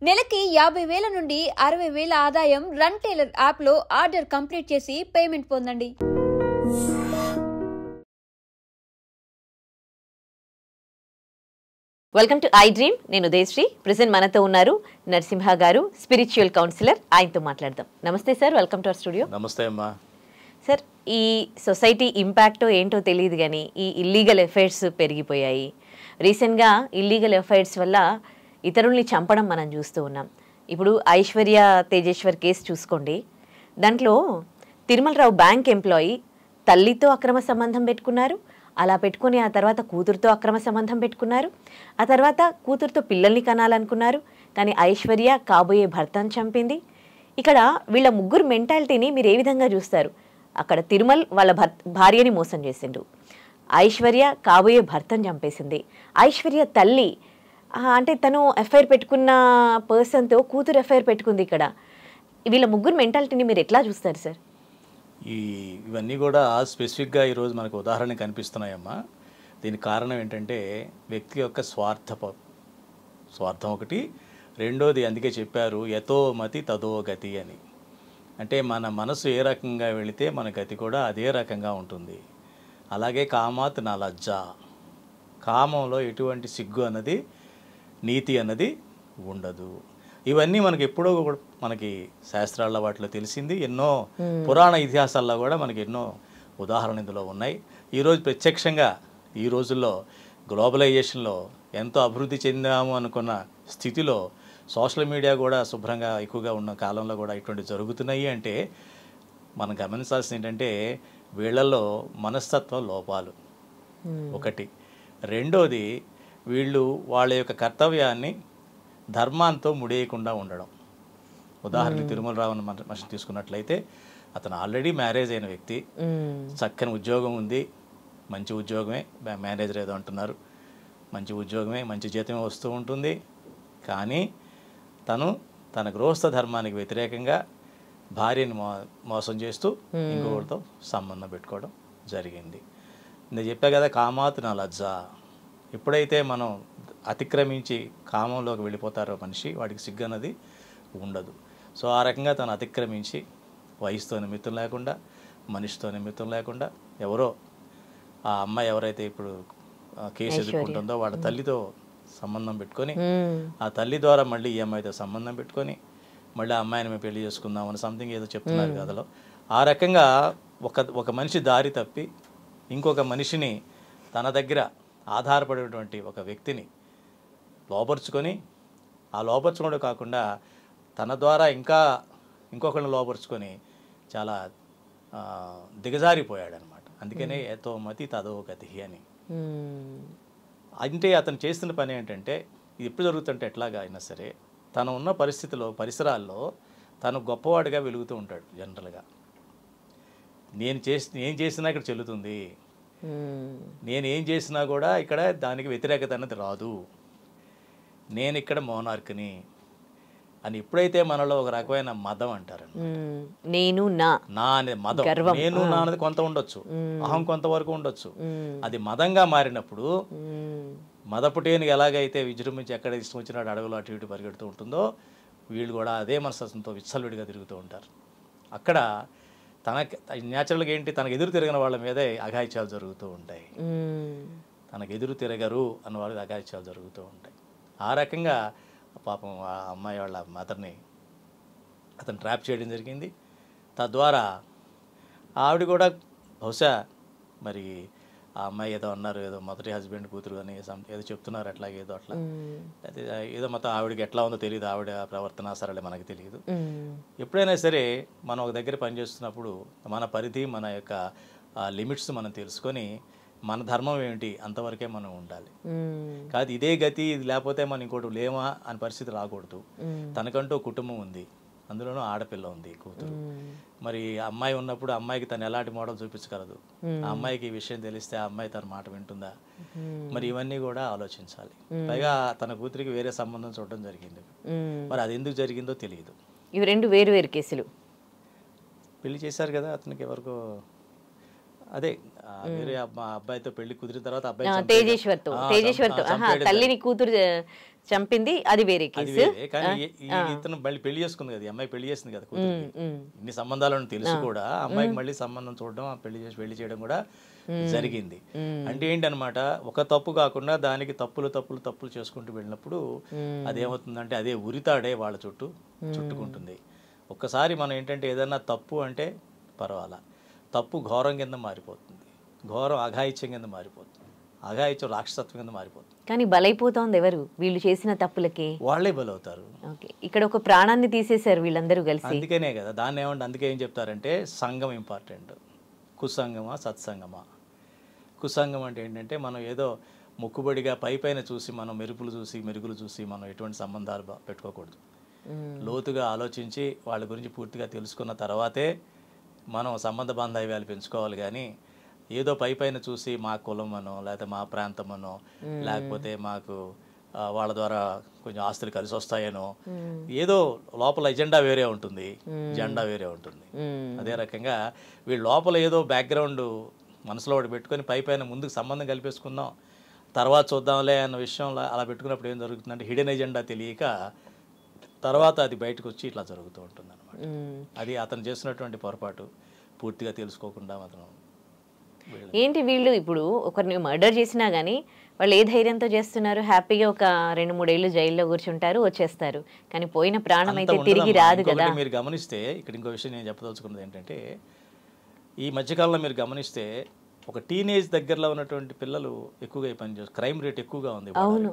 నెలకి 50,000 నుండి 60,000 ఆదాయం రన్ టైలర్ యాప్లో ఆర్డర్ కంప్లీట్ చేసి పేమెంట్ పొందండి. Welcome to I dream. నేను ఉదయశ్రీ. ప్రెజెంట్ మనతో ఉన్నారు నరసింహ గారు, స్పిరిచువల్ కౌన్సిలర్. ఆయనతో మాట్లాడదాం. నమస్తే sir, welcome to our studio. నమస్తే అమ్మా. సార్, ఈ సొసైటీ ఇంపాక్టో ఏంటో తెలియదు కానీ ఈ ఇల్లీగల్ ఎఫైర్స్ పెరిగిపోయాయి. రీసెంట్గా ఇల్లీగల్ ఎఫైర్స్ వల్ల ఇతరుల్ని చంపడం మనం చూస్తూ ఉన్నాం. ఇప్పుడు ఐశ్వర్య తేజేశ్వర్ కేసు చూసుకోండి. దాంట్లో తిరుమలరావు బ్యాంక్ ఎంప్లాయీ తల్లితో అక్రమ సంబంధం పెట్టుకున్నారు. అలా పెట్టుకుని ఆ తర్వాత కూతురుతో అక్రమ సంబంధం పెట్టుకున్నారు. ఆ తర్వాత కూతురుతో పిల్లల్ని కనాలనుకున్నారు. కానీ ఐశ్వర్య కాబోయే భర్తను చంపింది. ఇక్కడ వీళ్ళ ముగ్గురు మెంటాలిటీని మీరు ఏ విధంగా చూస్తారు? అక్కడ తిరుమల్ వాళ్ళ భార్యని మోసం చేసిండు. ఐశ్వర్య కాబోయే భర్తను చంపేసింది. ఐశ్వర్య తల్లి అంటే తను ఎఫ్ఐఆర్ పెట్టుకున్న పర్సన్తో కూతురు ఎఫ్ఐఆర్ పెట్టుకుంది. ఇక్కడ వీళ్ళ ముగ్గురు మెంటాలిటీని మీరు ఎట్లా చూస్తారు సార్? ఇవన్నీ కూడా స్పెసిఫిక్గా ఈరోజు మనకు ఉదాహరణ కనిపిస్తున్నాయమ్మా. దీనికి కారణం ఏంటంటే వ్యక్తి యొక్క స్వార్థం ఒకటి. రెండోది అందుకే చెప్పారు యతో మతి తదో గతి అని. అంటే మన మనసు ఏ రకంగా వెళితే మన గతి కూడా అదే రకంగా ఉంటుంది. అలాగే కామాత్ నా లజ్జ, కామంలో ఎటువంటి సిగ్గు అన్నది నీతి అన్నది ఉండదు. ఇవన్నీ మనకి ఎప్పుడో మనకి శాస్త్రాల వాటిలో తెలిసింది. ఎన్నో పురాణ ఇతిహాసాల్లో కూడా మనకి ఎన్నో ఉదాహరణలు ఇందులో ఉన్నాయి. ఈరోజు ప్రత్యక్షంగా ఈ రోజుల్లో గ్లోబలైజేషన్లో ఎంతో అభివృద్ధి చెందాము అనుకున్న స్థితిలో సోషల్ మీడియా కూడా శుభ్రంగా ఎక్కువగా ఉన్న కాలంలో కూడా ఇటువంటి జరుగుతున్నాయి. అంటే మనం గమనించాల్సింది ఏంటంటే వీళ్ళల్లో మనస్తత్వ లోపాలు ఒకటి. రెండోది వీళ్ళు వాళ్ళ యొక్క కర్తవ్యాన్ని ధర్మాంతో ముడియకుండా ఉండడం. ఉదాహరణకి తిరుమలరావు మనిషిని తీసుకున్నట్లయితే అతను ఆల్రెడీ మ్యారేజ్ అయిన వ్యక్తి, చక్కని ఉద్యోగం ఉంది, మంచి ఉద్యోగమే, మేనేజర్ ఏదో అంటున్నారు, మంచి ఉద్యోగమే, మంచి జీతమే వస్తూ ఉంటుంది. కానీ తను తన గృహస్థ ధర్మానికి వ్యతిరేకంగా భార్యని మోసం చేస్తూ ఇంకొకరితో సంబంధం పెట్టుకోవడం జరిగింది. నేను చెప్పా కదా కామాత్ నా లజ్జ. ఎప్పుడైతే మనం అతిక్రమించి కామంలోకి వెళ్ళిపోతారో మనిషి, వాడికి సిగ్గు అన్నది ఉండదు. సో ఆ రకంగా తను అతిక్రమించి వయసుతో నిమిత్తం లేకుండా, మనిషితో నిమిత్తం లేకుండా ఎవరో ఆ అమ్మాయి ఎవరైతే ఇప్పుడు కేసు ఎదుర్కొంటుందో వాళ్ళ తల్లితో సంబంధం పెట్టుకొని, ఆ తల్లి ద్వారా మళ్ళీ ఈ అమ్మాయితో సంబంధం పెట్టుకొని మళ్ళీ ఆ అమ్మాయిని మేము పెళ్లి చేసుకుందామని సంథింగ్ ఏదో చెప్తున్నారు కథలో. ఆ రకంగా ఒక మనిషి దారి తప్పి ఇంకొక మనిషిని తన దగ్గర ఆధారపడేటువంటి ఒక వ్యక్తిని లోపరుచుకొని, ఆ లోపరుచుకోవడం కాకుండా తన ద్వారా ఇంకొకరిని లోపరుచుకొని చాలా దిగజారిపోయాడు అనమాట. అందుకనే ఏతో మతి తదో గతి అని. అంటే అతను చేస్తున్న పని ఏంటంటే, ఇది ఎప్పుడు జరుగుతుంటే ఎట్లాగా అయినా సరే తను ఉన్న పరిసరాల్లో తను గొప్పవాడిగా వెలుగుతూ ఉంటాడు. జనరల్గా నేను చేసినా ఇక్కడ చెల్లుతుంది, నేనేం చేసినా కూడా ఇక్కడ దానికి వ్యతిరేకత అన్నది రాదు, నేను ఇక్కడ మోనార్క్ని అని ఎప్పుడైతే మనలో ఒక రకమైన మదం అంటారు, నేను నా అనేది మదం, నేను నా అనేది కొంత ఉండొచ్చు, అహం కొంతవరకు ఉండొచ్చు. అది మదంగా మారినప్పుడు మదపుటేనుగు ఎలాగైతే విజృంభించి ఎక్కడ ఇష్టం వచ్చినాడు అడవులు అటు ఇటు పరిగెడుతూ ఉంటుందో వీళ్ళు కూడా అదే మనస్తత్వంతో విచ్చలవిడిగా తిరుగుతూ ఉంటారు. అక్కడ న్యాచురల్గా ఏంటి, తనకు ఎదురు తిరగని వాళ్ళ మీదే అఘాయిత్యాలు జరుగుతూ ఉంటాయి. తనకు ఎదురు తిరగరు అన్న వాళ్ళకి అఘాయిత్యాలు జరుగుతూ ఉంటాయి. ఆ రకంగా పాపం ఆ అమ్మాయి వాళ్ళ మదర్ని అతను ట్రాప్ చేయడం జరిగింది. తద్వారా ఆవిడ కూడా బహుశా మరి ఆ అమ్మాయి ఏదో అన్నారు, ఏదో మొదటి హస్బెండ్ కూతురు అని ఏదో చెప్తున్నారు, అట్లాగే ఏదో అట్లా ఏదో మొత్తం ఆవిడకి ఎట్లా ఉందో తెలియదు, ఆవిడ ప్రవర్తన సరళి మనకు తెలియదు. ఎప్పుడైనా సరే మనం ఒక దగ్గర పనిచేస్తున్నప్పుడు మన పరిధి, మన యొక్క లిమిట్స్ మనం తెలుసుకొని మన ధర్మం ఏమిటి అంతవరకే మనం ఉండాలి. కాదు ఇదే గతి, ఇది లేకపోతే మనం ఇంకోటి లేమా అని పరిస్థితి రాకూడదు. తనకంటూ కుటుంబం ఉంది, అందులోనూ ఆడపిల్ల ఉంది, కూతురు. మరి అమ్మాయి ఉన్నప్పుడు అమ్మాయికి తను ఎలాంటి మోడల్ చూపించగలదు, ఆ అమ్మాయికి ఈ విషయం తెలిస్తే ఆ అమ్మాయి తన మాట వింటుందా, మరి ఇవన్నీ కూడా ఆలోచించాలి. పైగా తన కూతురికి వేరే సంబంధం చూడడం జరిగింది. మరి అది ఎందుకు జరిగిందో తెలియదు. ఇవి రెండు వేరు వేరు కేసులు. పెళ్లి చేశారు కదా అతనికి ఎవరికో అదే వేరే అబ్బాయితో పెళ్లి కుదిరిన తర్వాత అబ్బాయి తేజేశ్వర్తో తల్లిని కూతురు చంపింది, అది వేరే కేసు. కానీ ఇతను మళ్ళీ పెళ్లి చేసుకుంది కదా, ఈ అమ్మాయి పెళ్లి చేసింది కదా కూతురికి. ఇన్ని సంబంధాలను తెలిసి కూడా అమ్మాయికి మళ్ళీ సంబంధం చూడడం, పెళ్లి చేయడం కూడా జరిగింది. అంటే ఏంటనమాట, ఒక తప్పు కాకుండా దానికి తప్పులు చేసుకుంటూ వెళ్ళినప్పుడు అదేమవుతుందంటే అదే ఉరితాడే వాళ్ళ చుట్టూ చుట్టుకుంటుంది. ఒక్కసారి మనం ఏంటంటే ఏదన్నా తప్పు అంటే పర్వాలా, తప్పు ఘోరం కింద మారిపోతుంది, ఘోరం అఘాయిత్యం కింద మారిపోతుంది, అఘాయిత్యం రాక్షసత్వం కింద మారిపోతుంది. కానీ బలైపోతోంది ఎవరు? వీళ్ళు చేసిన తప్పులకి వాళ్ళే బలవుతారు. ఇక్కడ ఒక ప్రాణాన్ని తీసేశారు వీళ్ళందరూ కలిసి. అందుకనే కదా దాన్ని అందుకే ఏం చెప్తారంటే సంఘం ఇంపార్టెంట్. కుసంగమా సత్సంగమా? కుసంగం అంటే ఏంటంటే మనం ఏదో మొక్కుబడిగా పైన చూసి మనం మెరుగులు చూసి మనం ఎటువంటి సంబంధాలు పెట్టుకోకూడదు. లోతుగా ఆలోచించి వాళ్ళ గురించి పూర్తిగా తెలుసుకున్న తర్వాతే మనం సంబంధ బాంధవ్యాలు పెంచుకోవాలి. కానీ ఏదో పైన చూసి మా కులం అనో లేకపోతే మా ప్రాంతం అనో లేకపోతే మాకు వాళ్ళ ద్వారా కొంచెం ఆస్తులు కలిసి వస్తాయనో, ఏదో లోపల ఎజెండా వేరే ఉంటుంది, జెండా వేరే ఉంటుంది. అదే రకంగా వీళ్ళ లోపల ఏదో బ్యాక్గ్రౌండ్ మనసులో ఒకటి పెట్టుకొని పైన ముందుకు సంబంధం కలిపేసుకుందాం, తర్వాత చూద్దాంలే అన్న విషయంలో అలా పెట్టుకున్నప్పుడు ఏం జరుగుతుందంటే హిడెన్ ఎజెండా తెలియక తర్వాత అది బయటకు వచ్చి ఇట్లా జరుగుతూ ఉంటుంది అనమాట. అది అతను చేసినటువంటి పొరపాటు. పూర్తిగా తెలుసుకోకుండా అతను ఏంటి వీళ్ళు ఇప్పుడు ఒకరిని మర్డర్ చేసినా కానీ వాళ్ళు ఏ ధైర్యంతో చేస్తున్నారు? హ్యాపీగా ఒక 2-3 ఏళ్ళు జైల్లో కూర్చుంటారు, వచ్చేస్తారు. కానీ పోయిన ప్రాణం అయితే తిరిగి రాదు కదా. మీరు గమనిస్తే ఇక్కడ ఇంకో విషయం నేను చెప్పదలుచుకున్నది ఏంటంటే, ఈ మధ్యకాలంలో మీరు గమనిస్తే ఒక టీనేజ్ దగ్గరలో ఉన్నటువంటి పిల్లలు ఎక్కువగా ఈ పని చేస్తారు. క్రైమ్ రేట్ ఎక్కువగా ఉంది. అవును,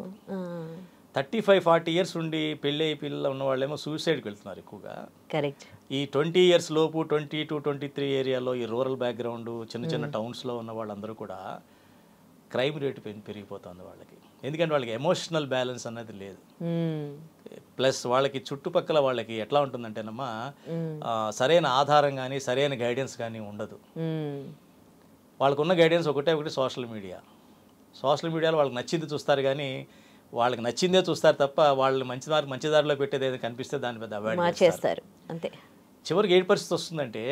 35-40 ఇయర్స్ ఉండి పెళ్ళి పిల్లలు ఉన్న వాళ్ళేమో సూసైడ్కి వెళ్తున్నారు ఎక్కువగా. కరెక్ట్. ఈ 20 ఇయర్స్ లోపు 22-23 ఏరియాలో ఈ రూరల్ బ్యాక్గ్రౌండ్ చిన్న టౌన్స్లో ఉన్న వాళ్ళందరూ కూడా క్రైమ్ రేటు పెరిగిపోతుంది వాళ్ళకి. ఎందుకంటే వాళ్ళకి ఎమోషనల్ బ్యాలెన్స్ అనేది లేదు. ప్లస్ వాళ్ళకి చుట్టుపక్కల వాళ్ళకి ఎట్లా ఉంటుందంటేనమ్మా సరైన ఆధారం కానీ సరైన గైడెన్స్ కానీ ఉండదు. వాళ్ళకున్న గైడెన్స్ ఒకటి సోషల్ మీడియాలో వాళ్ళకి నచ్చింది చూస్తారు, కానీ వాళ్ళకి నచ్చిందే చూస్తారు తప్ప వాళ్ళు మంచి దారిలో పెట్టేది ఏదైనా కనిపిస్తే దాని పెద్ద అవాయిడ్ చేస్తారు. అంతే. చివరికి ఏ పరిస్థితి వస్తుందంటే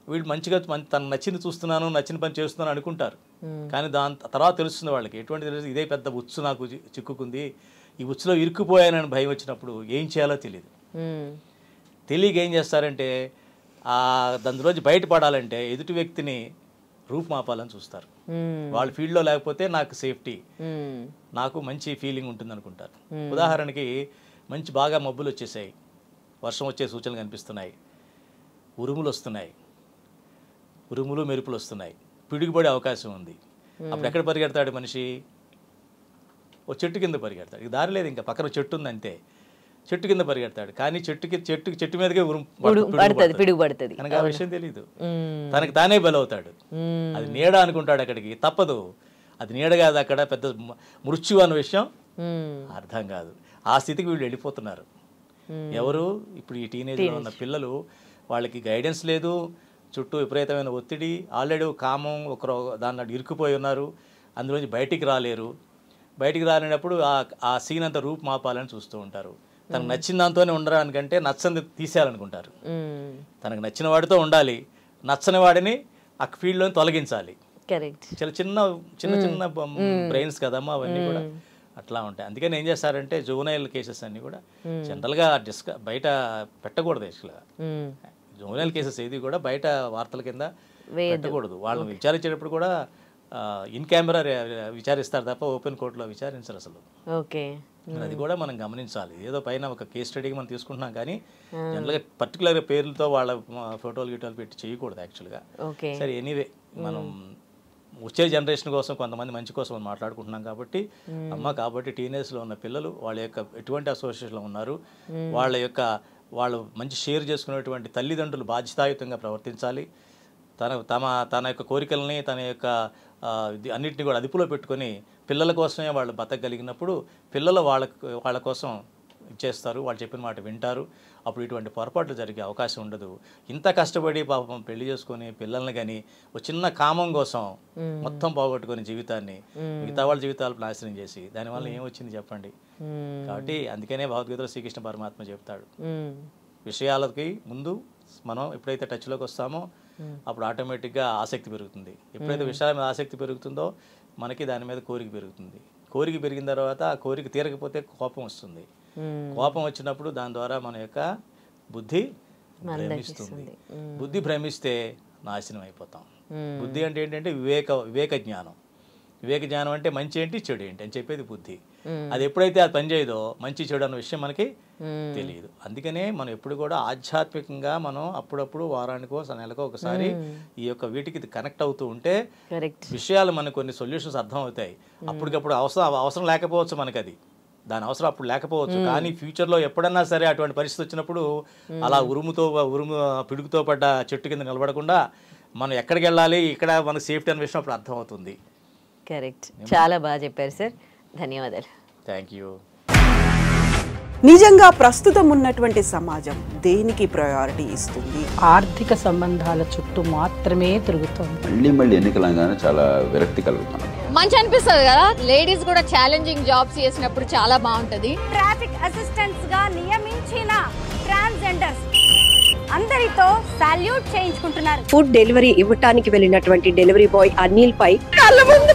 వీళ్ళు మంచిగా తనకు నచ్చింది చూస్తున్నాను, నచ్చిన పని చేస్తున్నాను అనుకుంటారు. కానీ దాని తర్వాత తెలుస్తుంది వాళ్ళకి ఎటువంటి తెలుస్తుంది, ఇదే పెద్ద ఉచ్చు నాకు చిక్కుకుంది, ఈ ఉచ్చులో ఇరుక్కుపోయానని భయం వచ్చినప్పుడు ఏం చేయాలో తెలియక ఏం చేస్తారంటే దానిలోంచి బయటపడాలంటే ఎదుటి వ్యక్తిని రూపుమాపాలని చూస్తారు. వాళ్ళ ఫీల్డ్లో లేకపోతే నాకు సేఫ్టీ, నాకు మంచి ఫీలింగ్ ఉంటుంది అనుకుంటారు. ఉదాహరణకి బాగా మబ్బులు వచ్చేసాయి, వర్షం వచ్చే సూచనలు కనిపిస్తున్నాయి, ఉరుములు మెరుపులు వస్తున్నాయి, పిడుగుపడే అవకాశం ఉంది. అప్పుడు ఎక్కడ పరిగెడతాడు మనిషి? ఓ చెట్టు కింద పరిగెడతాడు. దారి లేదు, ఇంకా పక్కన చెట్టు ఉంది అంతే, చెట్టు కింద పరిగెడతాడు. కానీ చెట్టు మీదకే పిడుగు పడుతుంది. తనకు ఆ విషయం తెలియదు, తనకు తానే బలవుతాడు. అది నీడ అనుకుంటాడు, అక్కడికి తప్పదు. అది నీడ కాదు, అక్కడ పెద్ద మృత్యు అన్న విషయం అర్థం కాదు. ఆ స్థితికి వీళ్ళు వెళ్ళిపోతున్నారు. ఎవరు? ఇప్పుడు ఈ టీనేజ్లో ఉన్న పిల్లలు. వాళ్ళకి గైడెన్స్ లేదు, చుట్టూ విపరీతమైన ఒత్తిడి, ఆల్రెడీ కామం ఒకరు దాన్ని ఇరుక్కుపోయి ఉన్నారు, అందులోంచి బయటికి రాలేనప్పుడు ఆ సీన్ అంతా రూపు మాపాలని చూస్తూ ఉంటారు. తనకు నచ్చిన దాంతోనే ఉండడానికంటే నచ్చని తీసేయాలనుకుంటారు. తనకు నచ్చిన వాడితో ఉండాలి, నచ్చని వాడిని ఆ ఫీల్డ్లో తొలగించాలి. చాలా చిన్న బ్రెయిన్స్ కదమ్మా అవన్నీ కూడా అట్లా ఉంటాయి. అందుకని ఏం చేస్తారంటే జువెనైల్ కేసెస్ అన్ని కూడా జనరల్గా బయట పెట్టకూడదు. యాక్చువల్గా జువెనైల్ కేసెస్ ఏది కూడా బయట వార్తల కింద పెట్టకూడదు. వాళ్ళని విచారించేటప్పుడు కూడా ఇన్ కెమెరా విచారిస్తారు తప్ప ఓపెన్ కోర్టులో విచారించరు అసలు. అది కూడా మనం గమనించాలి. ఏదో పైన ఒక కేస్ స్టడీకి మనం తీసుకుంటున్నాం, కానీ జనరల్గా పర్టికులర్ పేర్లతో వాళ్ళ ఫోటోలు పెట్టి చేయకూడదు యాక్చువల్గా. సరే, ఎనీవే మనం వచ్చే జనరేషన్ కోసం కొంతమంది మంచి కోసం మనం మాట్లాడుకుంటున్నాం కాబట్టి కాబట్టి టీనేజ్లో ఉన్న పిల్లలు వాళ్ళ యొక్క ఎటువంటి అసోసియేషన్లో ఉన్నారు, వాళ్ళు మంచి షేర్ చేసుకునేటువంటి తల్లిదండ్రులు బాధ్యతాయుతంగా ప్రవర్తించాలి. తన యొక్క కోరికల్ని తన యొక్క అన్నింటినీ కూడా అదుపులో పెట్టుకొని పిల్లల కోసమే వాళ్ళు బతకగలిగినప్పుడు పిల్లలు వాళ్ళ కోసం ఇచ్చేస్తారు, వాళ్ళు చెప్పిన మాట వింటారు. అప్పుడు ఇటువంటి పొరపాట్లు జరిగే అవకాశం ఉండదు. ఇంత కష్టపడి పాపం పెళ్లి చేసుకొని పిల్లల్ని కానీ ఒక చిన్న కామం కోసం మొత్తం పోగొట్టుకుని జీవితాన్ని మిగతా వాళ్ళ జీవితాలు నాశనం చేసి దానివల్ల ఏమొచ్చింది చెప్పండి. కాబట్టి అందుకనే భగవద్గీతలో శ్రీకృష్ణ పరమాత్మ చెప్తాడు, విషయాలకి ముందు మనం ఎప్పుడైతే టచ్లోకి వస్తామో అప్పుడు ఆటోమేటిక్గా ఆసక్తి పెరుగుతుంది. ఎప్పుడైతే విషయాల మీద ఆసక్తి పెరుగుతుందో మనకి దాని మీద కోరిక పెరుగుతుంది. కోరిక పెరిగిన తర్వాత ఆ కోరిక తీరకపోతే కోపం వస్తుంది. కోపం వచ్చినప్పుడు దాని ద్వారా మన యొక్క బుద్ధి భ్రమిస్తుంది. బుద్ధి భ్రమిస్తే నాశనం అయిపోతాం. బుద్ధి అంటే ఏంటంటే వివేక జ్ఞానం. వివేక జ్ఞానం అంటే మంచి ఏంటి చెడు ఏంటి అని చెప్పేది బుద్ధి. అది ఎప్పుడైతే అది పనిచేయదో మంచి చెడు అన్న విషయం మనకి తెలియదు. అందుకనే మనం ఎప్పుడు కూడా ఆధ్యాత్మికంగా మనం అప్పుడప్పుడు వారానికో నెలకో ఒకసారి ఈ యొక్క వీటికి కనెక్ట్ అవుతూ ఉంటే విషయాలు మనకు కొన్ని సొల్యూషన్స్ అర్థం అవుతాయి. అప్పటికప్పుడు అవసరం లేకపోవచ్చు మనకి, అది దాని అవసరం అప్పుడు లేకపోవచ్చు, కానీ ఫ్యూచర్లో ఎప్పుడన్నా సరే అటువంటి పరిస్థితి వచ్చినప్పుడు అలా పిడుగుతో పడ్డ చెట్టు కింద నిలబడకుండా మనం ఎక్కడికి వెళ్ళాలి, ఇక్కడ మనకు సేఫ్టీ అనే విషయం అప్పుడు అర్థం అవుతుంది. కరెక్ట్, చాలా బాగా చెప్పారు సార్, ధన్యవాదాలు. Thank you. నిజంగా ప్రస్తుతం ఉన్నటువంటి సమాజం దేనికి ప్రయారిటీ ఇస్తుంది? ఆర్థిక సంబంధాల చుట్టూ మాత్రమే తిరుగుతుంది. మళ్ళీ ఎన్నికలంగానే చాలా విరక్తి కలుగుతుంది. మంచి అనిపిస్తుంది కదా, లేడీస్ కూడా ఛాలెంజింగ్ జాబ్స్ చేసినప్పుడు చాలా బాగుంటది. ట్రాఫిక్ అసిస్టెంట్స్ గా నియమించిన ట్రాన్స్జెండర్స్ అందరితో సాల్యూట్ చేయించుకుంటున్నారు. ఫుడ్ డెలివరీ ఇవ్వటానికి వెళ్ళినటువంటి డెలివరీ బాయ్ అనిల్ పై కళ్ళ ముందు